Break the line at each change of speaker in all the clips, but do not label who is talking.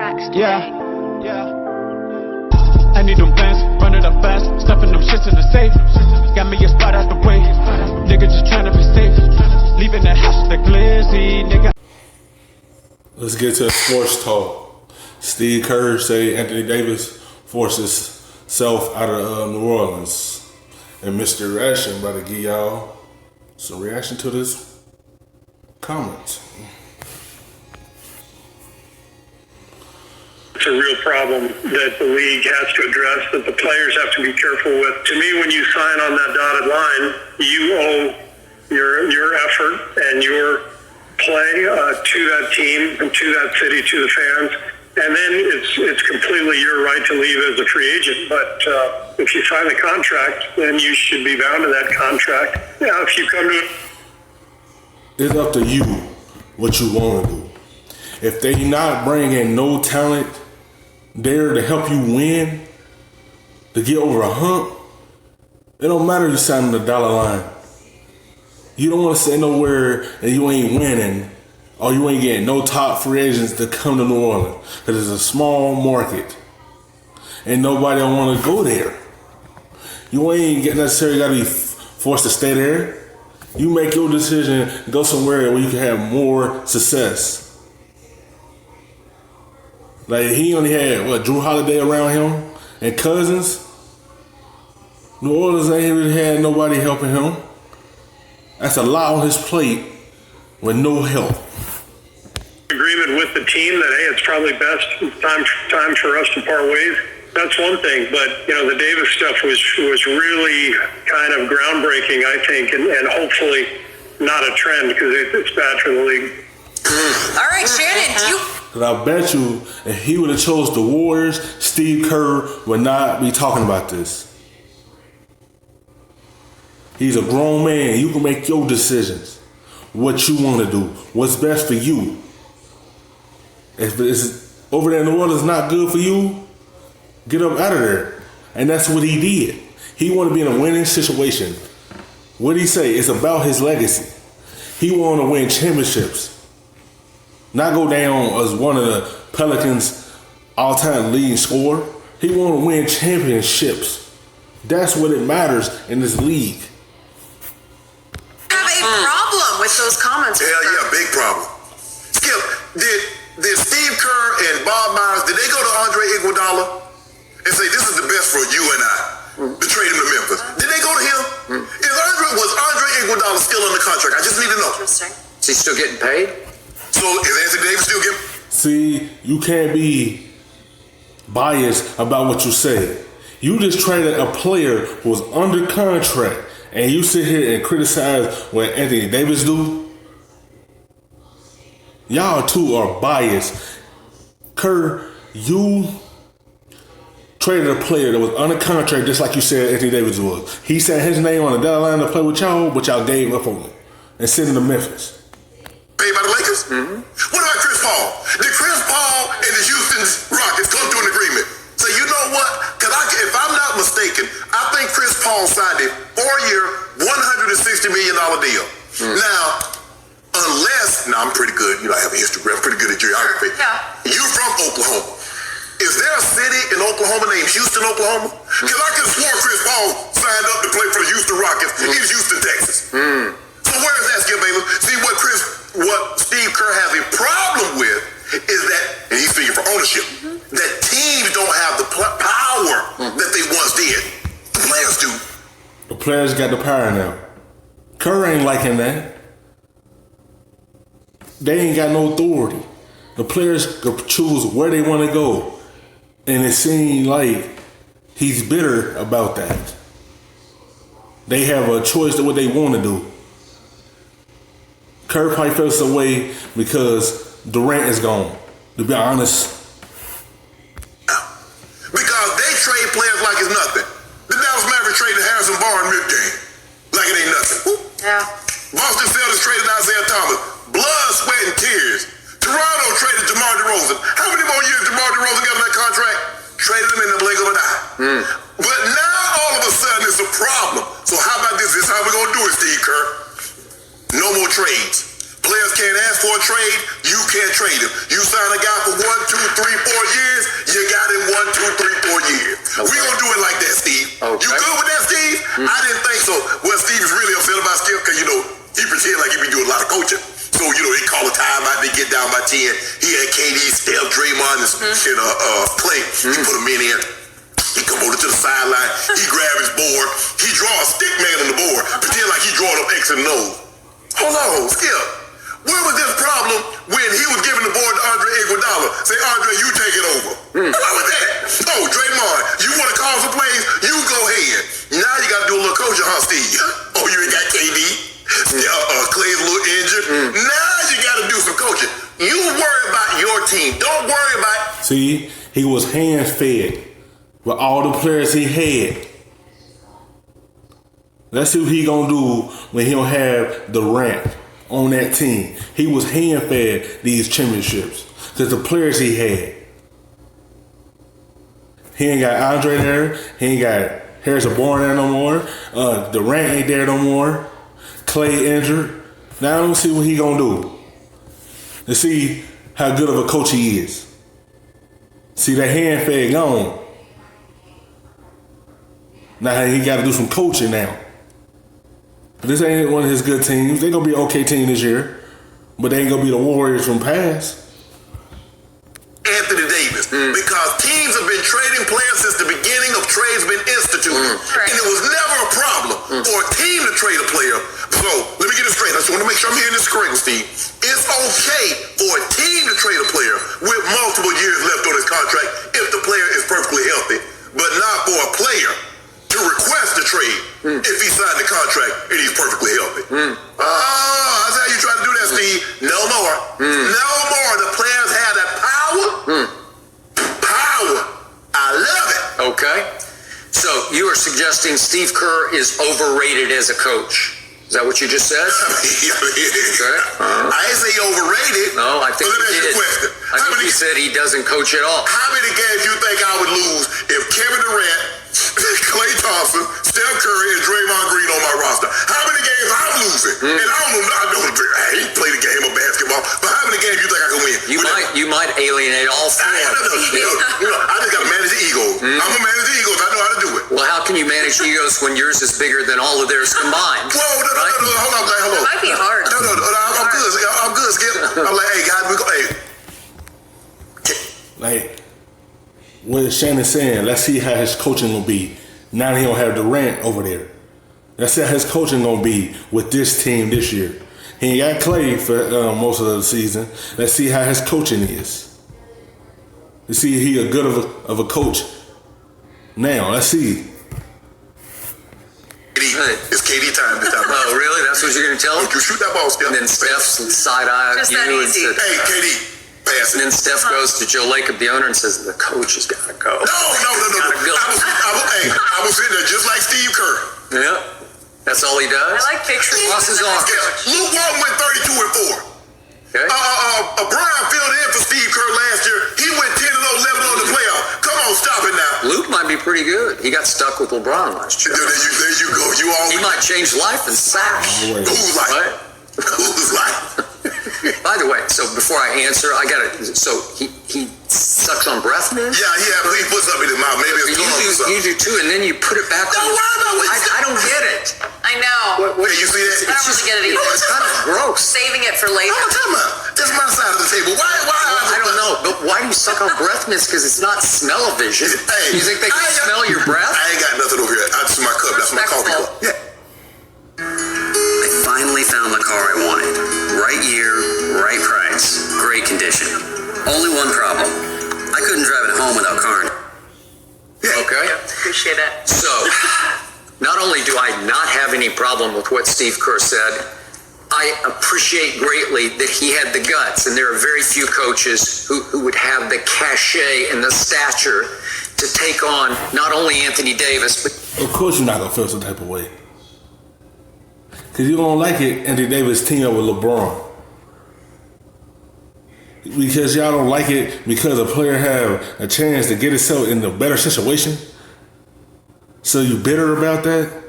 tracks today.
Yeah. I need them bands, run it up fast, stuffing them shits in the safe. Got me a spot out the way, nigga just tryna be safe. Leaving the house with the glizzy, nigga.
Let's get to sports talk. Steve Kerr say Anthony Davis forces self out of New Orleans. And Mr.Reaction about to give y'all some reaction to this comment.
It's a real problem that the league has to address, that the players have to be careful with. To me, when you sign on that dotted line, you owe your effort and your play to that team and to that city, to the fans. And then it's completely your right to leave as a free agent. But if you sign the contract, then you should be bound to that contract. Yeah, if you come to
It's up to you what you want to do. If they not bringing no talent there to help you win, to get over a hump, it don't matter if you sign on the dollar line. You don't want to stay nowhere and you ain't winning, or you ain't getting no top free agents to come to New Orleans, because it's a small market and nobody don't want to go there. You ain't necessarily got to be forced to stay there. You make your decision, go somewhere where you can have more success. Like, he only had, Drew Holiday around him and Cousins. New Orleans ain't really had nobody helping him. That's a lot on his plate with no help.
Agreement with the team that, hey, it's probably best time for us to part ways. That's one thing, but the Davis stuff was really kind of groundbreaking, I think, and hopefully not a trend, because it's bad for the league.
All right, Shannon,
Because I bet you, if he would have chose the Warriors, Steve Kerr would not be talking about this. He's a grown man. You can make your decisions. What you want to do. What's best for you. If it's over there in New Orleans not good for you, get up out of there. And that's what he did. He wanted to be in a winning situation. What did he say? It's about his legacy. He wanted to win championships. Not go down as one of the Pelicans' all-time leading scorer. He wanted to win championships. That's what it matters in this league.
have a problem with those comments.
Hell yeah, big problem. Skip, did Steve Kerr and Bob Myers, did they go to Andre Iguodala and say, this is the best for you and I, to trade him to Memphis? Did they go to him? Was Andre Iguodala still under contract? I just need to know.
Interesting.
Is he still getting paid?
So is Anthony Davis still getting?
See, you can't be biased about what you say. You just traded a player who was under contract, and you sit here and criticize what Anthony Davis do? Y'all two are biased. Kerr, you traded a player that was under contract, just like you said Anthony Davis was. He said his name on the deadline to play with y'all, but y'all gave up on him and sent him to Memphis.
Paid by the Lakers? What about Chris Paul? Did Chris Paul and the Houston Rockets come to an agreement? Say, you know what? Because if I'm not mistaken, I think Chris Paul signed a 4-year, $160 million deal. Now, I'm pretty good. I have a history. I'm pretty good at geography.
Yeah.
You're from Oklahoma. Is there a city in Oklahoma named Houston, Oklahoma? Because I could have sworn Chris Paul signed up to play for the Houston Rockets in Houston, Texas. So where is that, Skip Bayless? See, what Steve Kerr has a problem with is that, and he's speaking for ownership, that teams don't have the power that they once did. The players do.
The players got the power now. Kerr ain't liking that. They ain't got no authority. The players could choose where they want to go. And it seemed like he's bitter about that. They have a choice to what they want to do. Kerr probably feels some way because Durant is gone, to be honest.
Because they trade players like it's nothing. The Dallas Mavericks traded Harrison Barnes mid-game like it ain't nothing.
Yeah.
Boston Celtics traded Isaiah Thomas. Blood, sweat, and tears. Toronto traded DeMar DeRozan. How many more years DeMar DeRozan got on that contract? Traded him in the blink of an eye. But now all of a sudden it's a problem. So how about this? This is how we're going to do it, Steve Kerr. No more trades. Players can't ask for a trade. You can't trade him. You sign a guy for 1, 2, 3, 4 years. You got him 1, 2, 3, 4 years.
Okay.
We gonna do it like that, Steve.
Okay.
You good with that, Steve? I didn't think so. Well, Steve is really upset about Skip because he pretend like he be doing a lot of coaching. So he call a timeout. They get down by 10. He had KD, Steph, Draymond, and Clay. He put him in here. He come over to the sideline. He grab his board. He draw a stick man on the board. Pretend like he drawing up X and O's. Hold on, Skip. Where was this problem when he was giving the board to Andre Iguodala? Say, Andre, you take it over. What was that? Oh, Draymond, you want to call some plays? You go ahead. Now you got to do a little coaching, huh, Steve? Oh, you ain't got KD. Clay's a little injured. Now you got to do some coaching. You worry about your team. Don't worry about...
See, he was hand-fed with all the players he had. Let's see what he gonna do when he don't have Durant on that team. He was hand-fed these championships because the players he had. He ain't got Andre there. He ain't got Harrison Barnes there no more. Durant ain't there no more. Clay injured. Now I don't see what he gonna do. Let's see how good of a coach he is. See that hand-fed gone. Now he got to do some coaching now. This ain't one of his good teams. They're going to be an okay team this year, but they ain't going to be the Warriors from past.
Anthony Davis, because teams have been trading players since the beginning of trades been instituted. And it was never a problem for a team to trade a player. So, let me get it straight. I just want to make sure I'm hearing this correctly, Steve. It's okay for a team to trade a player with multiple years left on his contract if the player is perfectly healthy, but not for a player to request a trade if he signed the contract and he's perfectly healthy. That's how you try to do that, Steve. No more. No more. The players have that power. Power. I love it.
Okay. So you are suggesting Steve Kerr is overrated as a coach. Is that what you just said?
Okay.
Okay.
I ain't say overrated.
No, I think
But let me
you
ask you
did.
a question.
I think you said he doesn't coach at all.
How many games you think I would lose if Kevin Durant, Klay Thompson, Steph Curry, and Draymond Green on my roster? How many games I'm losing? And I ain't played a game of basketball, but how many games you think I can win?
You might alienate all four.
I just got to manage the ego. I'm going to manage the egos. I know how to do it.
Well, how can you manage egos when yours is bigger than all of theirs combined?
Whoa, no, hold on, man, hold on.
It might be hard.
No, I'm good, Skip. I'm like, hey, guys, we go, hey.
Like what Shannon's saying, let's see how his coaching gonna be. Now he don't have Durant over there. Let's see how his coaching gonna be with this team this year. He ain't got Clay for most of the season. Let's see how his coaching is. Let's see if he a good of a coach. Now, let's see.
It's KD time this time.
Oh, really? That's what you're going to tell him?
You shoot that ball, Skip.
And then Steph's side-eye
Just that
you and
easy.
said,
Hey, KD, pass
and
it.
then Steph goes to Joe Lacob, the owner, and says, the coach has got to go.
No. I was sitting there just like Steve Kerr.
Yeah. That's all he does?
I like pictures.
Crosses arms.
Luke Walton went 32 and 4.
Okay.
Brian filled in for Steve Kerr last year. He went 10 and 11 on the playoff. Come on, stop it now.
Luke might be pretty good. He got stuck with LeBron last year.
There you go. You always.
He might change life and sack.
Who's like?
Right?
Who's like?
By the way, so before I answer, I got to. So he sucks on breath mints?
Yeah. He puts something in his mouth. Maybe it's tongue or something.
You do too, and then you put it back.
Don't worry about what
I don't get it.
I know.
What
Hey, you see that?
I don't really get it either.
It's kind of gross.
Saving it for later.
I'm talking about. That's my side of the table. Why?
I don't know, but why do you suck on breath mints? Because it's not smell-o-vision.
Hey,
You think they can smell your breath?
I ain't got nothing over here. That's my cup. That's my coffee cup. Yeah.
I finally found the car I wanted. Right year, right price, great condition. Only one problem. I couldn't drive it home without Karn.
Yeah.
Okay.
Appreciate it.
So, not only do I not have any problem with what Steve Kerr said, I appreciate greatly that he had the guts, and there are very few coaches who would have the cachet and the stature to take on not only Anthony Davis, but
Of course you're not gonna feel some type of way. Cause you don't like it, Anthony Davis team up with LeBron. Because y'all don't like it because a player have a chance to get himself in a better situation. So you bitter about that?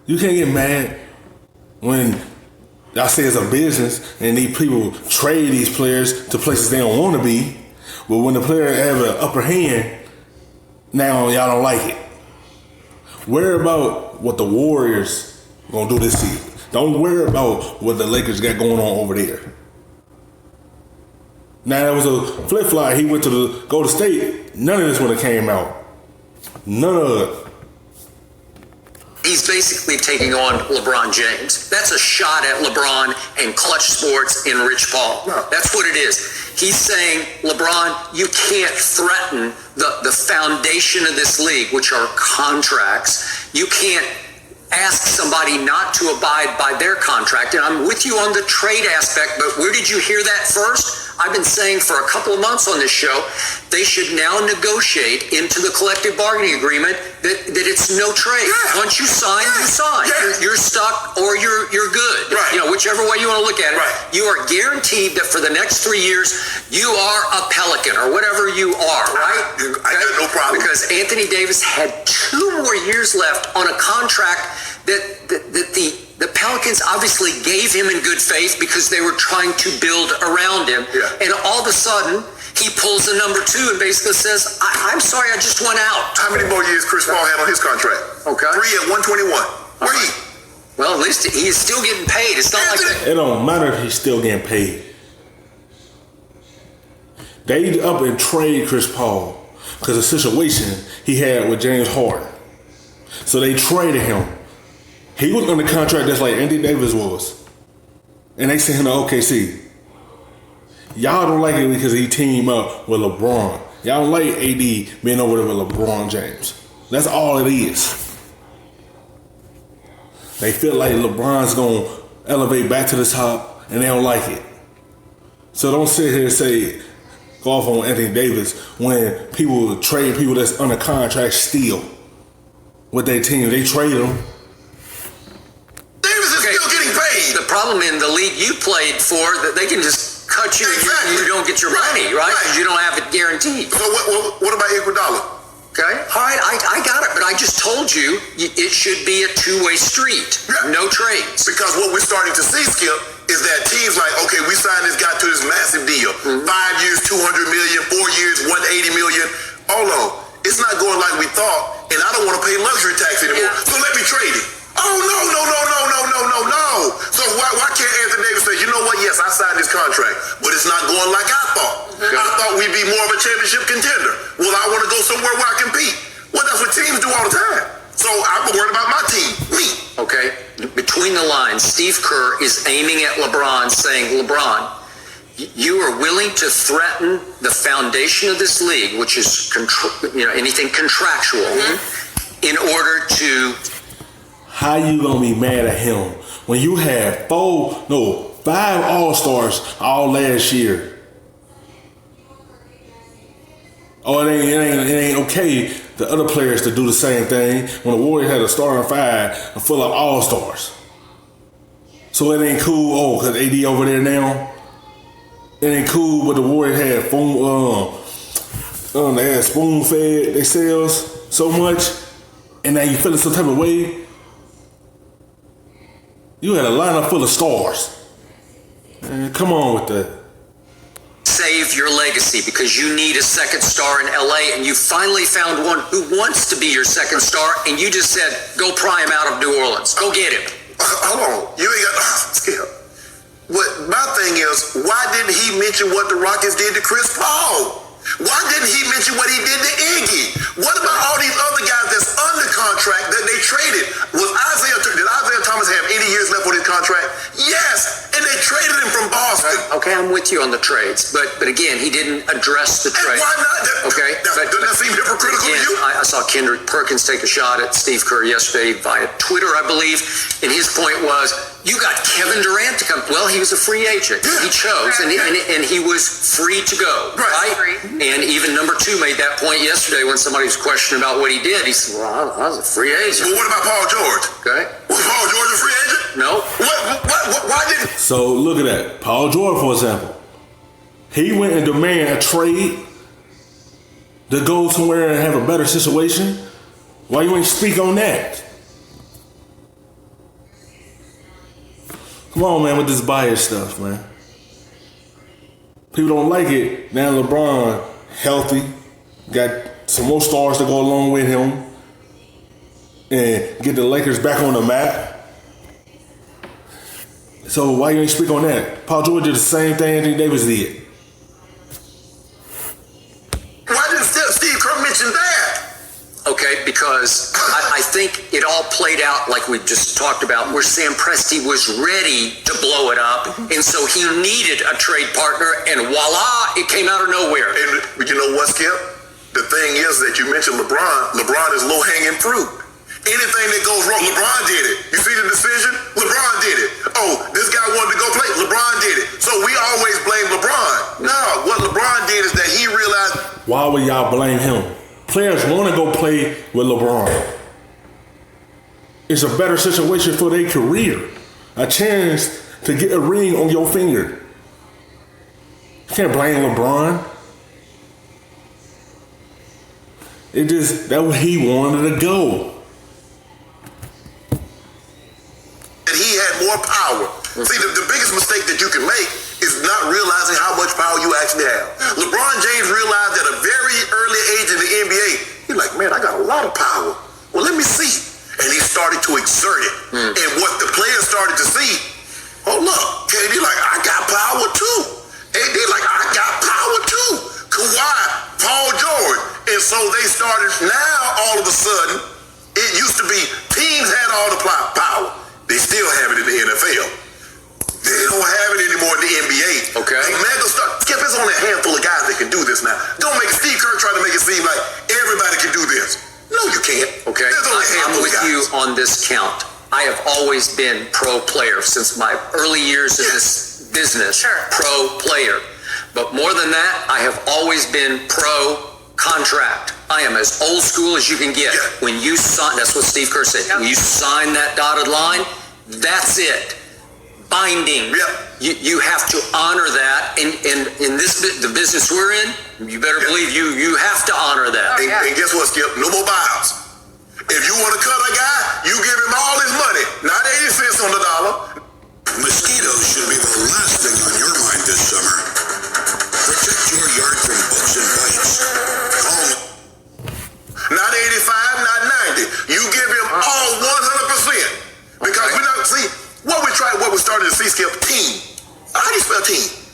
You can't get mad when Y'all say it's a business, and these people trade these players to places they don't want to be. But when the player have an upper hand, now y'all don't like it. Worry about what the Warriors gonna do this season. Don't worry about what the Lakers got going on over there. Now that was a flip flop. He went to the Golden State. None of this would have came out. None of it.
He's basically taking on LeBron James. That's a shot at LeBron and Clutch Sports and Rich Paul.
No.
That's what it is. He's saying, LeBron, you can't threaten the foundation of this league, which are contracts. You can't ask somebody not to abide by their contract. And I'm with you on the trade aspect, but where did you hear that first? I've been saying for a couple of months on this show, they should now negotiate into the collective bargaining agreement that it's no trade.
Yeah.
Once you sign, you sign.
Yeah.
You're stuck or you're good.
Right.
You know, whichever way you want to look at it.
Right.
You are guaranteed that for the next 3 years, you are a Pelican or whatever you are, right?
I got no problem.
Because Anthony Davis had 2 more years left on a contract that the Pelicans obviously gave him in good faith because they were trying to build around him.
Yeah.
And all of a sudden, he pulls a number 2 and basically says, I'm sorry, I just went out.
How many more years Chris Paul had on his contract?
Okay.
3 at 121. Where he?
Well, at least he is still getting paid. It's not like that.
It don't matter if he's still getting paid. They up and trade Chris Paul because of the situation he had with James Harden. So they traded him. He was on the contract just like Anthony Davis was. And they sent him to OKC. Y'all don't like it because he teamed up with LeBron. Y'all don't like AD being over there with LeBron James. That's all it is. They feel like LeBron's going to elevate back to the top, and they don't like it. So don't sit here and say, go off on Anthony Davis when people trade people that's under contract still with their team. They trade them.
Davis is still getting paid.
The problem in the league you played for, that they can just cut you
Exactly.
and you don't get your money, right? Because you don't have it guaranteed.
So what about Iguodala?
Okay. All right, I got it, but I just told you it should be a two-way street.
Yeah.
No trades.
Because what we're starting to see, Skip, is that teams like, okay, we signed this guy to this massive deal. 5 years, $200 million, 4 years, $180 million. Hold on. It's not going like we thought, and I don't want to pay luxury tax anymore.
Yeah.
So let me trade it. Oh, no. So why can't Anthony Davis say, you know what, yes, I signed this contract, but it's not going like I thought. I thought we'd be more of a championship contender. Well, I want to go somewhere where I compete. Well, that's what teams do all the time. So I'm worried about my team, me.
Okay. Between the lines, Steve Kerr is aiming at LeBron, saying, LeBron, you are willing to threaten the foundation of this league, which is anything contractual, in order to.
How you gonna be mad at him when you had 5 All-Stars all last year? Oh, it ain't okay the other players to do the same thing when the Warriors had a starting 5 full of All-Stars. So it ain't cool. Cause AD over there now. It ain't cool, but the Warriors had they had spoon-fed themselves so much, and now you feeling some type of way. You had a lineup full of stars. Man, come on with that.
Save your legacy because you need a second star in LA, and you finally found one who wants to be your second star, and you just said, go pry him out of New Orleans. Go get him.
Hold on. You ain't got Skip. What my thing is, why didn't he mention what the Rockets did to Chris Paul? Why didn't he mention what he did to Iggy? What about all these other guys that's under contract that they traded? Did Isaiah Thomas have 80 years left on his contract? Yes, and they traded him from Boston.
Okay, I'm with you on the trades, but again, he didn't address the
And
trade.
why not?
Okay,
Doesn't that seem hypocritical to
again,
you?
I saw Kendrick Perkins take a shot at Steve Kerr yesterday via Twitter, I believe, and his point was, you got Kevin Durant to come. Well, he was a free agent. He chose, and he was free to go, right? And even number 2 made that point yesterday when somebody was questioning about what he did. He said, well, I was a free agent.
Well, what about Paul George?
Okay.
Was Paul George a free agent?
No.
Why didn't?
So look at that. Paul George, for example. He went and demanded a trade to go somewhere and have a better situation. Why you ain't speak on that? Come on, man, with this bias stuff, man. People don't like it. Now LeBron, healthy, got some more stars to go along with him, and get the Lakers back on the map. So why you ain't speak on that? Paul George did the same thing Anthony Davis did.
Why didn't Steve Kerr mention that?
Okay, because I think it all played out like we just talked about, where Sam Presti was ready to blow it up, and so he needed a trade partner, and voila, it came out of nowhere.
And you know what, Skip? The thing is that you mentioned LeBron. LeBron is low-hanging fruit. Anything that goes wrong, LeBron did it. You see the decision? LeBron did it. Oh, this guy wanted to go play. LeBron did it. So we always blame LeBron. No, what LeBron did is that he realized.
Why would y'all blame him? Players want to go play with LeBron. It's a better situation for their career. A chance to get a ring on your finger. You can't blame LeBron. That's what he wanted to go.
And he had more power. See, the biggest mistake that you can make is not realizing how much power you actually have. LeBron James realized at a very early age in the NBA, he's like, man, I got a lot of power. Well, let me see. And he started to exert it. And what the players started to see, oh, look, KD like, I got power too. AD like, I got power too. Kawhi, Paul George. And so they started, now all of a sudden, it used to be teams had all the power. They still have it in the NFL. They don't have it anymore in the NBA.
Okay.
Like, man, Skip, there's only a handful of guys that can do this now. Don't make Steve Kerr try to make it seem like everybody can do this. No, you can't.
Okay,
There's only a
I'm
handful of
with
guys.
you on this count. I have always been pro player since my early years in this business.
Sure.
Pro player. But more than that, I have always been pro contract. I am as old school as you can get.
Yeah.
When you sign, that's what Steve Kerr said.
Yep.
When you sign that dotted line, that's it. Binding.
Yep.
You have to honor that. And in the business we're in, you better believe you have to honor that.
And, and guess what, Skip? No more buyouts. If you want to cut a guy, you give him all his money, not 80 cents on the dollar.
Mosquitoes should be the last thing on your mind this summer. Protect your yard from bugs and bites. Call
Not 85, not 90. You give him all 100%. Because we don't see what we're starting to see, Skip, team. How do you spell team?